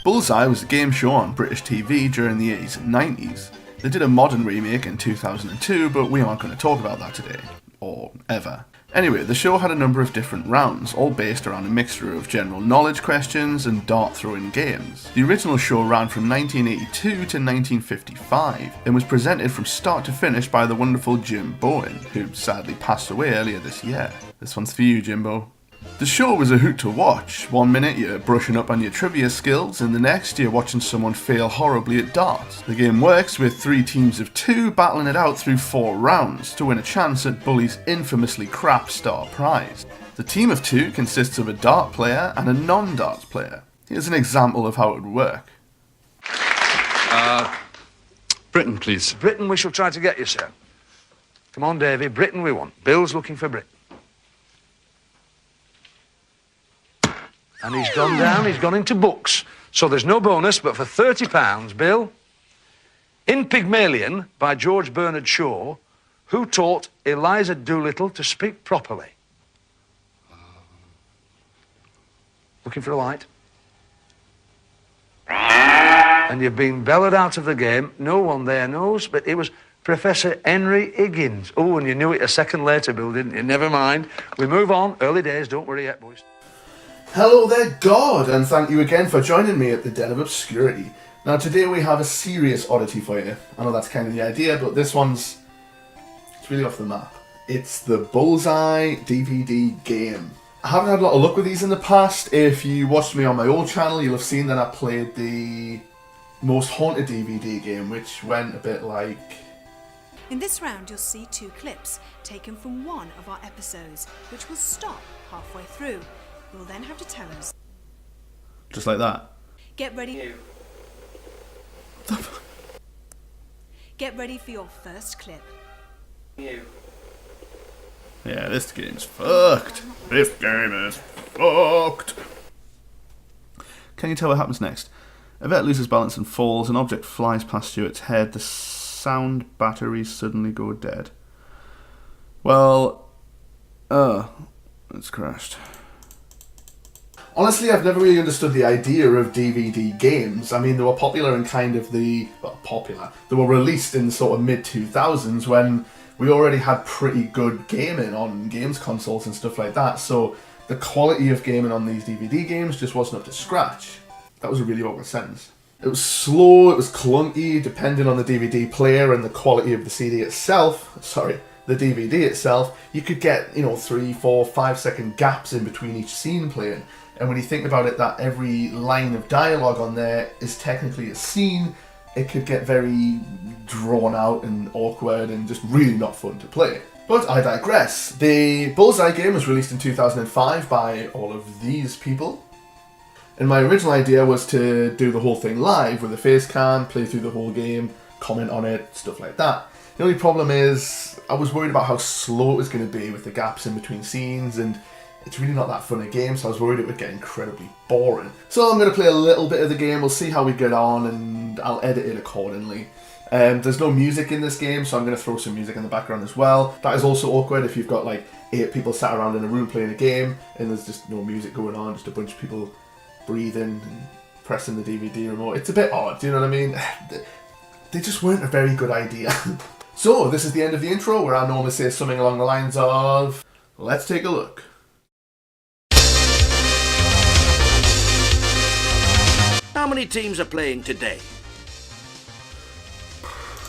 Bullseye was a game show on British TV during the 80s and 90s. They did a modern remake in 2002, but we aren't going to talk about that today. Or ever. Anyway, the show had a number of different rounds, all based around a mixture of general knowledge questions and dart-throwing games. The original show ran from 1982 to 1955, and was presented from start to finish by the wonderful Jim Bowen, who sadly passed away earlier this year. This one's for you, Jimbo. The show was a hoot to watch. 1 minute you're brushing up on your trivia skills, and the next you're watching someone fail horribly at darts. The game works with 3 teams of 2 battling it out through 4 rounds to win a chance at Bully's infamously crap star prize. The team of 2 consists of a dart player and a non-dart player. Here's an example of how it would work. Britain, please. Britain we shall try to get you, sir. Come on, Davy, Britain we want. Bill's looking for Britain. And he's gone down, he's gone into books. So there's no bonus, but for £30, Bill, in Pygmalion by George Bernard Shaw, who taught Eliza Doolittle to speak properly? Looking for a light? And you've been bellowed out of the game. No one there knows, but it was Professor Henry Higgins. Oh, and you knew it a second later, Bill, didn't you? Never mind. We move on. Early days, don't worry yet, boys. Hello there, God, and thank you again for joining me at the Den of Obscurity. Now, today we have a serious oddity for you. I know that's kind of the idea, but this one's... it's really off the map. It's the Bullseye DVD game. I haven't had a lot of luck with these in the past. If you watched me on my old channel, you'll have seen that I played the Most Haunted DVD game, which went a bit like... In this round, you'll see 2 clips taken from one of our episodes, which will stop halfway through. You'll then have to tell us. just like that. Get ready. Get ready for your first clip. Yeah, this game's fucked. This game is fucked. Can you tell what happens next? A vet loses balance and falls. An object flies past you, its head. The sound batteries suddenly go dead. Well, it's crashed. Honestly, I've never really understood the idea of DVD games. I mean, they were popular in kind of the... well, popular. They were released in sort of mid-2000s when we already had pretty good gaming on games consoles and stuff like that, so the quality of gaming on these DVD games just wasn't up to scratch. That was a really awkward sentence. It was slow, it was clunky, depending on the DVD player and the quality of the CD itself. Sorry, the DVD itself. You could get, 3, 4, 5 second gaps in between each scene playing. And when you think about it, that every line of dialogue on there is technically a scene, it could get very drawn out and awkward and just really not fun to play. But I digress. The Bullseye game was released in 2005 by all of these people. And my original idea was to do the whole thing live with a face cam, play through the whole game, comment on it, stuff like that. The only problem is I was worried about how slow it was going to be with the gaps in between scenes, and it's really not that fun a game, so I was worried it would get incredibly boring. So I'm going to play a little bit of the game, we'll see how we get on, and I'll edit it accordingly. There's no music in this game, so I'm going to throw some music in the background as well. That is also awkward if you've got like 8 people sat around in a room playing a game, and there's just no music going on, just a bunch of people breathing and pressing the DVD remote. It's a bit odd, do you know what I mean? They just weren't a very good idea. So, this is the end of the intro, where I normally say something along the lines of... let's take a look. How many teams are playing today?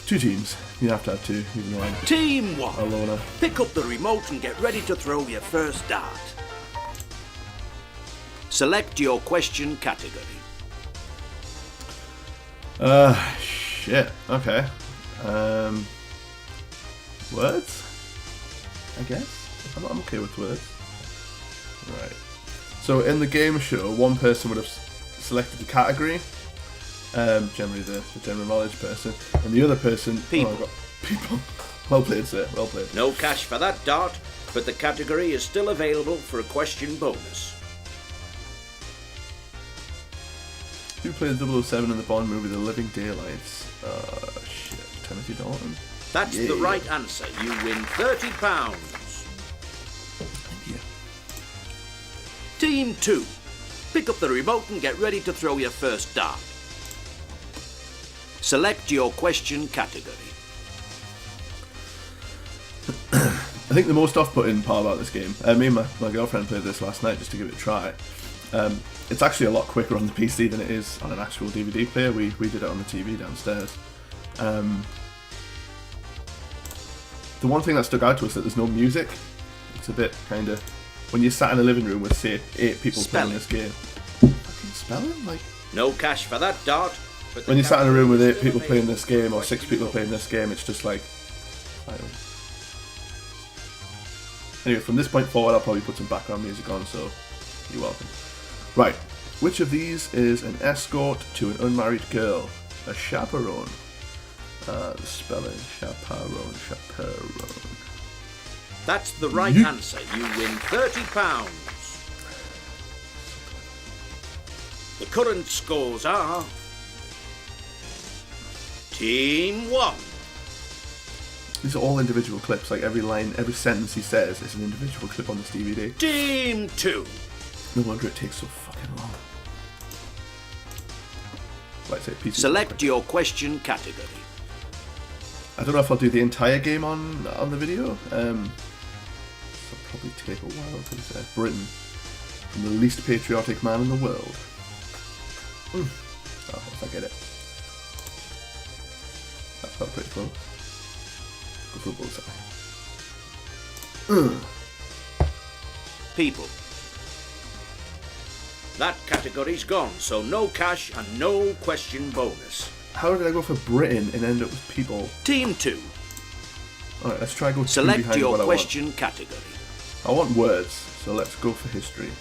2 teams. You have to have 2, even though I'm Team 1. a loner. Pick up the remote and get ready to throw your first dart. Select your question category. Shit. Okay. Words? I guess? I'm okay with words. Right. So in the game show, one person would have selected the category, generally the general knowledge person, and the other person... People. Oh, I got people. Well played, sir. Well played. No cash for that dart, but the category is still available for a question bonus. Who played 007 in the Bond movie The Living Daylights? Shit. Timothy Dalton? That's the right answer. You win £30. Thank you. Team 2. Pick up the remote and get ready to throw your first dart. Select your question category. I think the most off-putting part about this game, me and my girlfriend played this last night just to give it a try. It's actually a lot quicker on the PC than it is on an actual DVD player. We did it on the TV downstairs. The one thing that stuck out to us is that there's no music. It's a bit kind of... When you're sat in a living room with, say, 8 people playing this game. Fucking spelling? Like... No cash for that dart. But when you're sat in a room with 8 people playing this game, or 6 people playing this game, it's just like... Anyway, from this point forward, I'll probably put some background music on, so you're welcome. Right. Which of these is an escort to an unmarried girl? A chaperone. The spelling. Chaperone. That's the right answer. You win £30. The current scores are... Team 1. These are all individual clips, like every line, every sentence he says is an individual clip on this DVD. Team 2. No wonder it takes so fucking long. Like I say, PC. Select your question category. I don't know if I'll do the entire game on the video. It'll probably take a while because Britain, from the least patriotic man in the world. Oh, if I get it. That felt pretty close. Go for a bullseye. People. That category's gone, so no cash and no question bonus. How did I go for Britain and end up with people? Team 2. Alright, let's try go two Select behind your what question category. I want words, so let's go for history.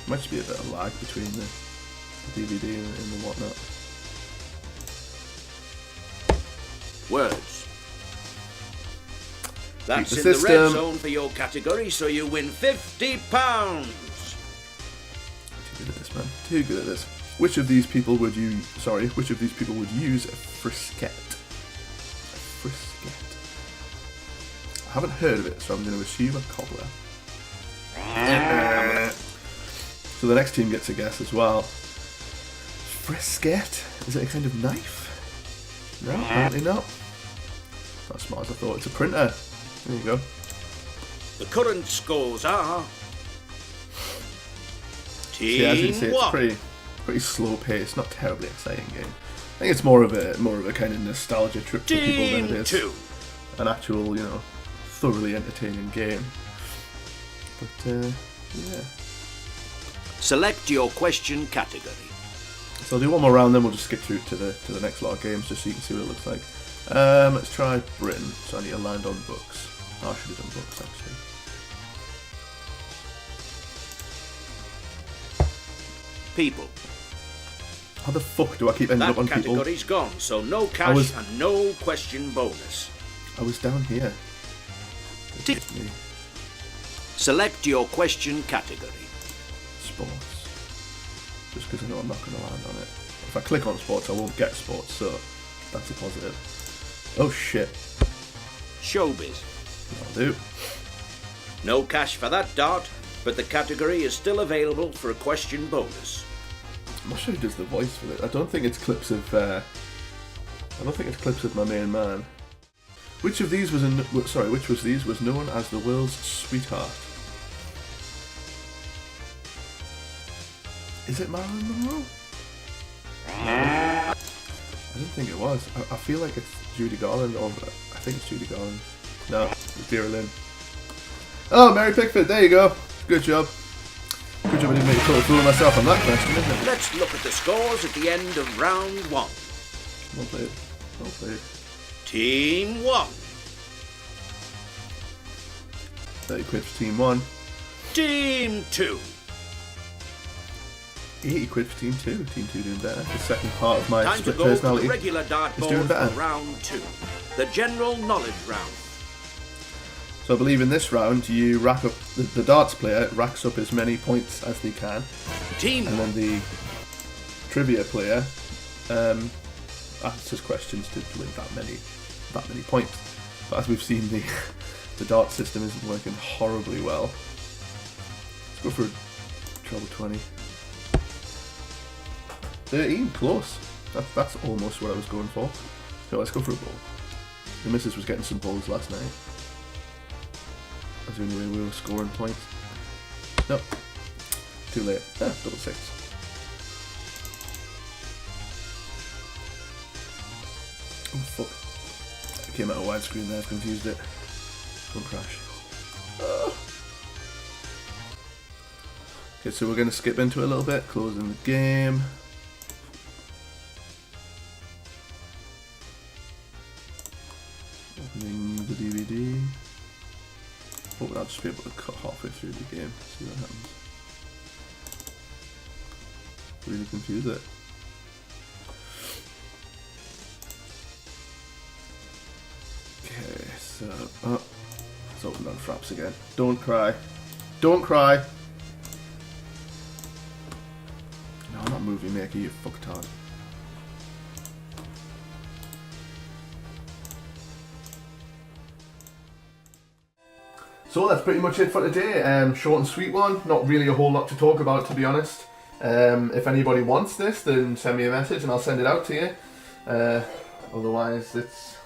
Might just be a bit of lag between the DVD and the whatnot. Words. That's Beat in the the red system. zone for your category, so you win £50. Too good at this, man. Too good at this. Which of these people would use a frisket? A frisket. I haven't heard of it, so I'm going to assume a cobbler. So the next team gets a guess as well. Frisket? Is it a kind of knife? No, apparently not. Not as smart as I thought. It's a printer. There you go. The current scores are... Team Yeah, as you say, it's 1. pretty slow paced, not terribly exciting game. I think it's more of a kind of nostalgia trip for people than it Team is 2. an actual, thoroughly entertaining game. But yeah. Select your question category. So I'll do one more round, then we'll just skip through to the next lot of games, just so you can see what it looks like. Let's try Britain. So I need to land on books. Oh, I should have done books actually. People. How the fuck do I keep ending That up on people? category's gone, so no cash and no question bonus. I was down here. Tick. Select your question category. Sports. Just because I know I'm not going to land on it. If I click on sports, I won't get sports, so that's a positive. Oh shit. Showbiz. That'll do. No cash for that dart, but the category is still available for a question bonus. I'm not sure who does the voice for it. I don't think it's clips of my main man. Which of these was known as the world's sweetheart? Is it Marilyn Monroe? I didn't think it was. I feel like it's Judy Garland, or I think it's Judy Garland. No, it's Vera Lynn. Oh, Mary Pickford, there you go. Good job. Good job I didn't make a total fool of myself on that question, isn't it? Let's look at the scores at the end of round 1. Well played. Well played. Team 1. 30 quid for Team 1. Team 2. 80 quid for Team 2. Team 2 doing better. The second part of my Time to split go to the personality regular is dartboard doing for better. round 2. The general knowledge round. So I believe in this round you rack up the darts player racks up as many points as they can, Team and then the trivia player answers questions to win that many points. But as we've seen, the dart system isn't working horribly well. Go for treble 20. 13, close. That's almost what I was going for. So let's go for a ball. The missus was getting some balls last night. That's the only way we were scoring points. Nope. Too late. Double 6. Oh fuck. It came out of widescreen there, I've confused it. Don't crash. Okay, so we're going to skip into it a little bit, closing the game. Opening the DVD. Hopefully I'll just be able to cut halfway through the game, see what happens. Really confuse it. Okay, so let's open on Fraps again. Don't cry. Don't cry! No, I'm not movie maker, you fucktard. So that's pretty much it for today. Short and sweet one. Not really a whole lot to talk about, to be honest. If anybody wants this, then send me a message and I'll send it out to you. Otherwise, it's